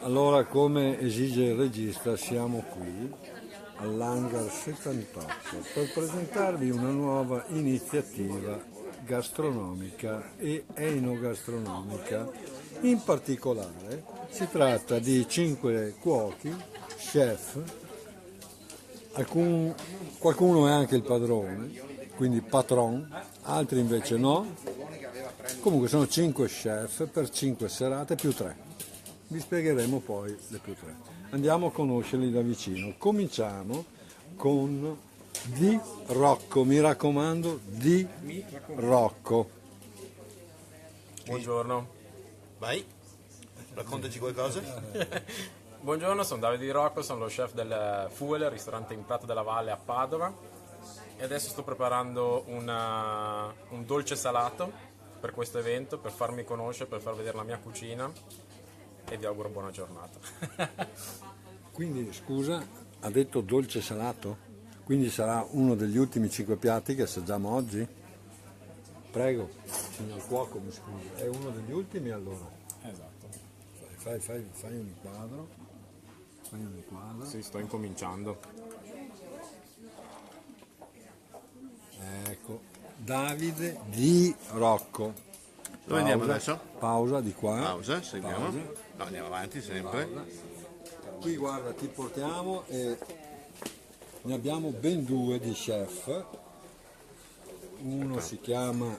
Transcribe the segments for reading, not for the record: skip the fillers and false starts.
Allora, come esige il regista, siamo qui all'Hangar 78 per presentarvi una nuova iniziativa gastronomica e enogastronomica. In particolare si tratta di 5 cuochi, chef, qualcuno è anche il padrone, quindi patron, altri invece no. Comunque sono 5 chef per 5 serate più 3. Vi spiegheremo poi le più 3. Andiamo a conoscerli da vicino. Cominciamo con Di Rocco, mi raccomando, Di Rocco. Buongiorno. Vai, raccontaci qualcosa. Buongiorno, sono Davide Di Rocco, sono lo chef del Fuel, ristorante in Prato della Valle a Padova, e adesso sto preparando un dolce salato per questo evento, per farmi conoscere, per far vedere la mia cucina, e vi auguro buona giornata. Quindi, scusa, ha detto dolce salato? Quindi sarà uno degli ultimi 5 piatti che assaggiamo oggi? Prego, signor cuoco, mi scusi, è uno degli ultimi allora? Esatto. Fai un inquadro. Sì, sto incominciando. Ecco, Davide Di Rocco. Dove andiamo adesso? Pausa di qua. Pausa, seguiamo. Pausa. No, andiamo avanti sempre. Qui guarda, ti portiamo e ne abbiamo ben 2 di chef. Uno si chiama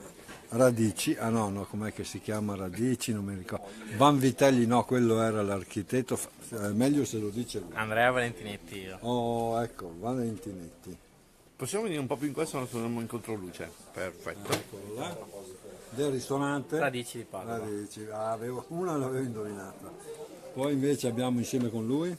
Radici, com'è che si chiama Radici? Non mi ricordo. Vanvitelli, no, quello era l'architetto, meglio se lo dice lui. Andrea Valentinetti io. Oh, ecco, Valentinetti. Possiamo venire un po' più in qua, se no torniamo in controluce. Perfetto. Eccolo là. Del ristorante? Radici di Padova. Radici, una l'avevo indovinata. Poi invece abbiamo insieme con lui,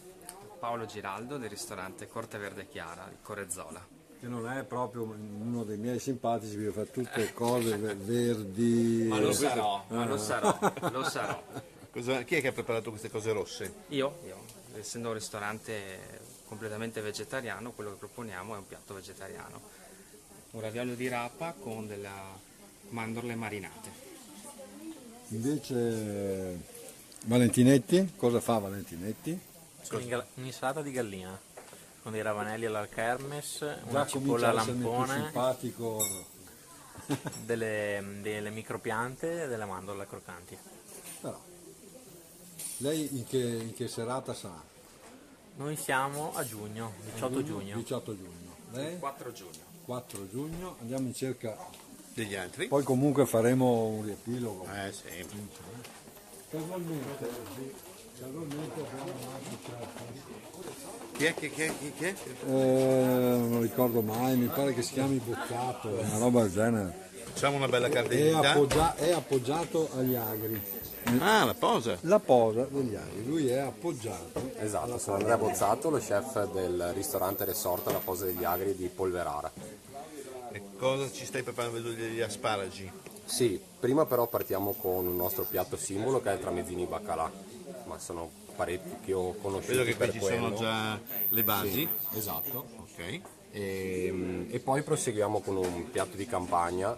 Paolo Giraldo del ristorante Corte Verde Chiara di Corezzola. che non è proprio uno dei miei simpatici, perché fa tutte cose verdi. Ma lo sarò, lo sarò. Chi è che ha preparato queste cose rosse? Io, essendo un ristorante completamente vegetariano, quello che proponiamo è un piatto vegetariano. Un raviolo di rapa con delle mandorle marinate. Invece Valentinetti, cosa fa Valentinetti? Un'insalata di gallina con dei ravanelli alla kermes, Già una cipolla comincia a essermi più lampone, simpatico. delle micropiante e delle mandorle croccanti. Però, lei in che serata sarà? Noi siamo a giugno, 18 giugno. 18 giugno. Lei? 4 giugno. 4 giugno, andiamo in cerca. Degli altri? Poi comunque faremo un riepilogo. Sì. Casualmente abbiamo un altro chef. Chi è? Non ricordo mai, mi pare che si chiami Boccato, una roba del genere. Facciamo una bella È, cartellina. è appoggiato agli agri. Ah, la posa. La posa degli agri, lui è appoggiato. Esatto, sono Andrea Bozzato, lo chef del ristorante Resort La Posa degli Agri di Polverara. E cosa ci stai preparando? Vedo degli asparagi. Sì, prima però partiamo con un nostro piatto simbolo che è il tramezzini baccalà, ma sono parecchio conosciuti Vedo che qui per ci quello. sono già le basi. Sì, esatto. Ok. E poi proseguiamo con un piatto di campagna,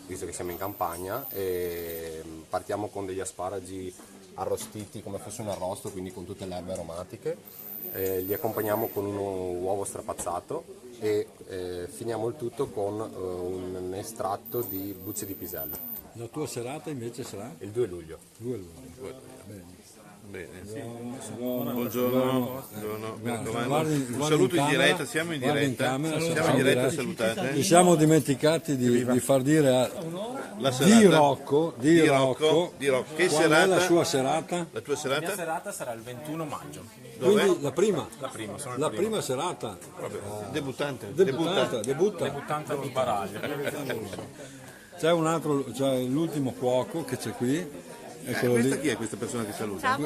visto che siamo in campagna, e partiamo con degli asparagi arrostiti come fosse un arrosto, quindi con tutte le erbe aromatiche, li accompagniamo con un uovo strapazzato e finiamo il tutto con un estratto di bucce di pisello. La tua serata invece sarà? Il 2 luglio. 2 luglio. Bene. Buongiorno. Buongiorno. Mi raccomando. Guardi Un saluto in camera, diretta, siamo in guardi diretta. camera, Siamo in diretta, salutate. Ci siamo dimenticati di far dire a La Di serata. Rocco, Di Rocco. Che qual serata? è la sua serata? La tua La mia serata? serata sarà il 21 maggio. Quindi la prima, Sono la prima serata. Debuttante. Debutta. debuttante allo sbaraglio. C'è un altro, c'è l'ultimo cuoco che c'è qui. Eccolo Questa lì. chi è questa persona che saluta?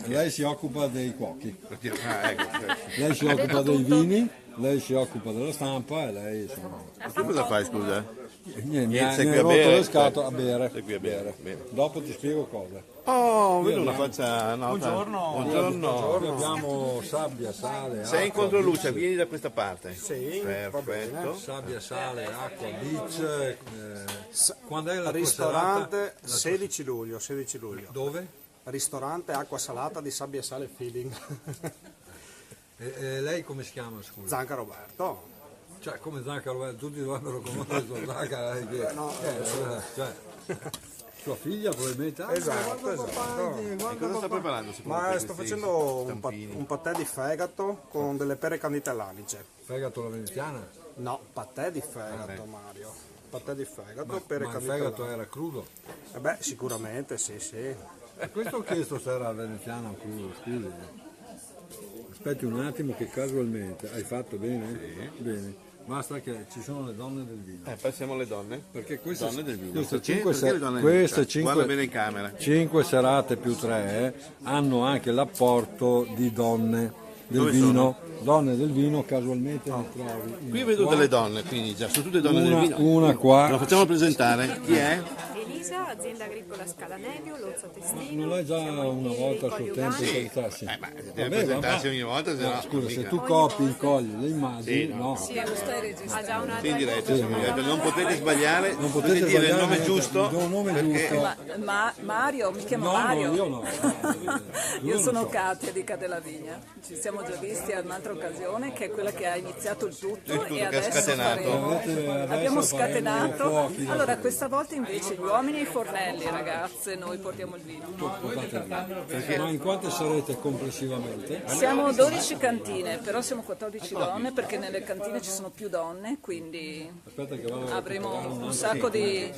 Lei si occupa dei cuochi, Ah, ecco. lei si occupa dei vini, lei si occupa della stampa e lei insomma. Tu cosa fai, scusa? Niente, mi Sei ha qui a rotto bere? le scatole a bere. Sei qui a bere, bene. Dopo ti spiego cosa. Oh, vedo una faccia nota. Buongiorno. Abbiamo sabbia, sale, Sei in acqua, controluce, beach. vieni da questa parte. Sì, Perfetto. Sabbia, sale, acqua, beach. Quando è la tua ristorante serata? 16 luglio, 16 luglio. Dove? ristorante acqua salata di sabbia e sale feeling. E lei come si chiama, scusa? Zanca Roberto. Cioè, come Zaccaro, tutti dovrebbero conoscere il suo Zaccaro. Cioè, sua figlia probabilmente. Esatto. E cosa sta preparando? secondo Ma te, sto questi facendo stampini? un patè di fegato con delle pere candite all'anice. Fegato alla veneziana? No, patè di fegato, Mario. Patè di fegato, pere Ma il candite fegato all'anice. era crudo? Beh, sicuramente, sì. Questo ho chiesto se era veneziana o crudo, scusi. Aspetti un attimo che casualmente hai fatto bene? Sì. Bene. Basta che ci sono le donne del vino. Passiamo alle donne. Perché queste, Donne del vino. queste Perché? 5 Perché le donne del vino? Guarda bene in camera. 5 serate più 3 hanno anche l'apporto di donne del Dove vino. Donne del vino casualmente ne trovi. Qui vedo delle donne, quindi già sono tutte donne Una- del vino. una qua. Lo facciamo presentare. Chi è? Elisa, azienda agricola Scala Nevio, Lozza Testino. Non l'hai già una volta a suo tempo Sì. interessarsi? Ma deve presentarsi ogni volta, se no. Scusa, se mica. tu copi, incogli le immagini, Sì, no. Ha già una Sì, in diretta, siamo in diretta. Non potete sbagliare, Non potete potete dire il sbagliare, nome giusto. do il nome perché- giusto. Mario, mi chiamo No, Mario. io no. Io non sono so. Katia di Cadella Vigna. Ci siamo già visti a un'altra occasione che è quella che ha iniziato il tutto, Il tutto, e che ha adesso scatenato. faremo. Adesso Abbiamo faremo scatenato. i fuochi. Allora questa volta invece gli uomini e i fornelli, ragazze, noi portiamo il vino. Ma in quante sarete complessivamente? Siamo 12 cantine, però siamo 14 donne perché nelle cantine ci sono più donne, quindi Aspetta che vado a avremo recuperare un altro. sacco di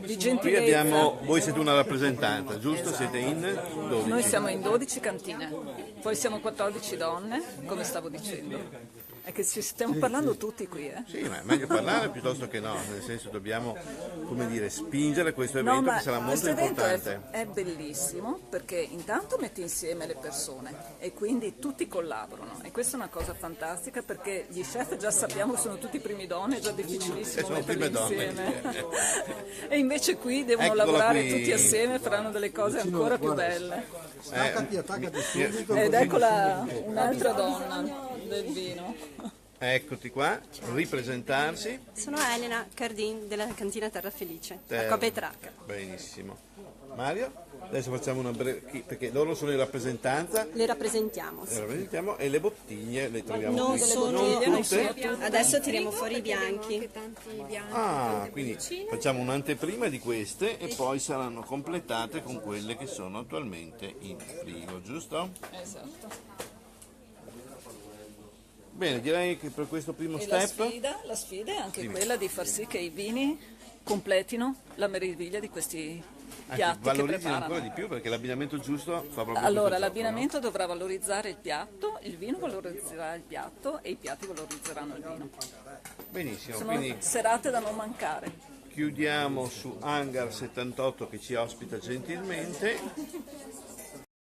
Qui gentilezza. abbiamo, voi siete una rappresentante, giusto? Siete in 12. Noi siamo in 12 cantine, poi siamo 14 donne, come stavo dicendo. È che ci stiamo parlando tutti qui, eh? Sì, ma è meglio parlare piuttosto che no, nel senso dobbiamo, come dire, spingere questo No, evento ma che sarà molto questo evento importante. è bellissimo perché intanto mette insieme le persone e quindi tutti collaborano e questa è una cosa fantastica perché gli chef già sappiamo sono tutti primi donne, è già difficilissimo sono metterli prime donne. insieme e invece qui devono Eccola lavorare qui. tutti assieme, faranno delle cose ancora più belle. Attaccati subito. Ed eccola un'altra donna del vino. Eccoti qua, ripresentarsi. Sono Elena Cardin della cantina Terra Felice, a Terra. Coppa e Tracca. Benissimo. Mario, adesso facciamo una breve, perché loro sono in rappresentanza, Le rappresentiamo. le rappresentiamo e le bottiglie le troviamo Non qui. sono Non tutte? Adesso tiriamo fuori i bianchi. Ah, quindi facciamo un'anteprima di queste e poi saranno completate con quelle che sono attualmente in frigo, giusto? Esatto. Bene, direi che per questo primo E step la sfida è anche quella di far sì che i vini completino la meraviglia di questi piatti che valorizzino preparano. ancora di più perché l'abbinamento giusto fa proprio Allora, questo gioco, l'abbinamento dovrà valorizzare il piatto, il vino valorizzerà il piatto e i piatti valorizzeranno il vino. no? Benissimo, Sono quindi serate da non mancare. chiudiamo su Hangar 78 che ci ospita gentilmente